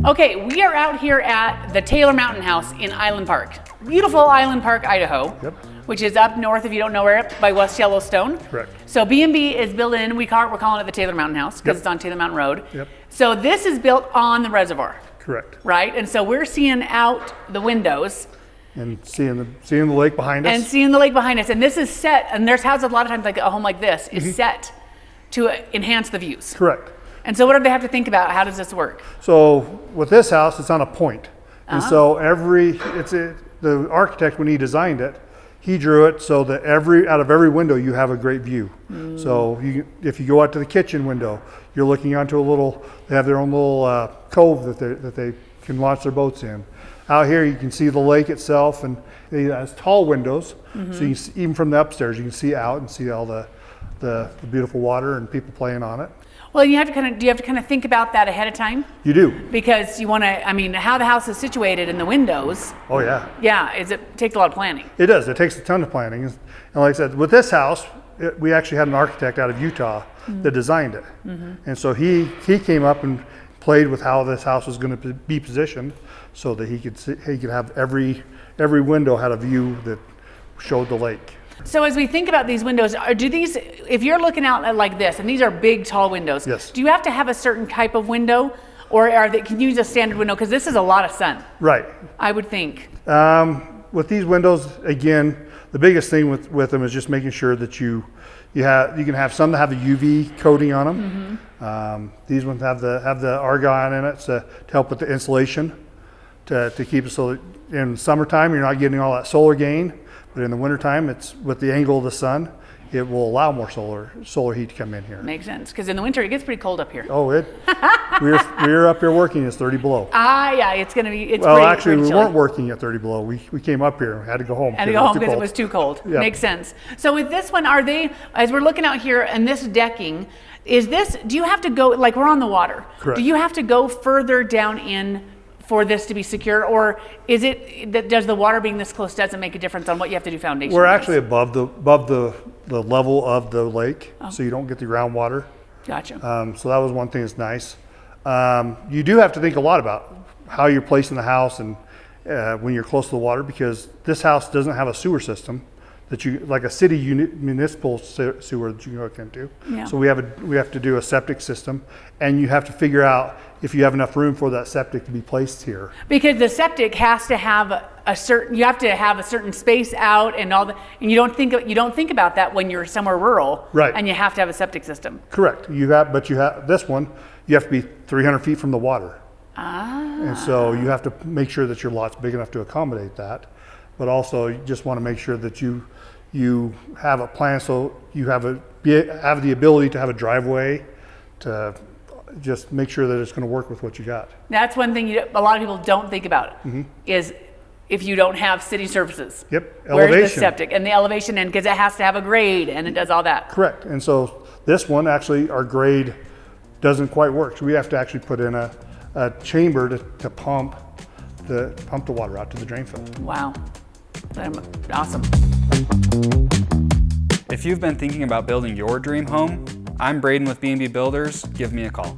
Okay, we are out here at the Taylor Mountain House in Island Park. Beautiful Island Park, Idaho. Yep. Which is up north, if you don't know where, by West Yellowstone. Correct. So B&B is built in, we're calling it the Taylor Mountain House because it's on Taylor Mountain Road. Yep. So this is built on the reservoir. Correct. Right? And so we're seeing out the windows. And seeing the lake behind us. And seeing the lake behind us. And this is set, and there's houses a lot of times, like a home like this, is set to enhance the views. Correct. And so what do they have to think about? How does this work? So with this house, it's on a point. And so the architect, when he designed it, he drew it so that out of every window you have a great view. So if you go out to the kitchen window, you're looking onto they have their own little cove that they can launch their boats in. Out here you can see the lake itself, and it has tall windows, so you can see, even from the upstairs you can see out and see all the beautiful water and people playing on it. Well, do you have to kind of think about that ahead of time? You do. Because you want to, how the house is situated and the windows. Oh yeah. Yeah, it takes a lot of planning. It does. It takes a ton of planning. And like I said, with this house, we actually had an architect out of Utah that designed it. And so he came up and played with how this house was going to be positioned so that he could have every window had a view that showed the lake. So as we think about these windows, if you're looking out like this, and these are big, tall windows, yes. Do you have to have a certain type of window, or can you use a standard window? Because this is a lot of sun. Right. I would think. With these windows, again, the biggest thing with them is just making sure that you can have some that have a UV coating on them. These ones have the argon in it to help with the insulation, to keep it so that in summertime you're not getting all that solar gain. But in the wintertime, it's with the angle of the sun, it will allow more solar heat to come in here. Makes sense, because in the winter it gets pretty cold up here. Oh, we're up here working, it's 30 below. Yeah, it's actually pretty we chilly. Weren't working at 30 below. We came up here and had to go home. Because it was too cold. Yep. Makes sense. So with this one, as we're looking out here and this decking, do you have to go, like we're on the water. Correct. Do you have to go further down in for this to be secure, or is it that does the water being this close doesn't make a difference on what you have to do foundation? We're actually above the level of the lake, so you don't get the groundwater. Gotcha. So that was one thing that's nice. You do have to think a lot about how you're placing the house and when you're close to the water, because this house doesn't have a sewer system like a city municipal sewer that you can hook into. Yeah. So we have to do a septic system, and you have to figure out if you have enough room for that septic to be placed here. Because the septic has to have you have to have a certain space out and all that, and you don't think about that when you're somewhere rural, right? And you have to have a septic system. Correct. But you have this one. You have to be 300 feet from the water. And so you have to make sure that your lot's big enough to accommodate that, but also you just want to make sure that you have a plan so you have the ability to have a driveway to just make sure that it's going to work with what you got. That's one thing a lot of people don't think about is if you don't have city services. Yep. Where's Elevation. the septic and the elevation end, because it has to have a grade and it does all that. Correct. And so this one, actually, our grade doesn't quite work. So we have to actually put in a chamber to pump the water out to the drain field. Wow. Awesome. If you've been thinking about building your dream home, I'm Braden with B&B Builders. Give me a call.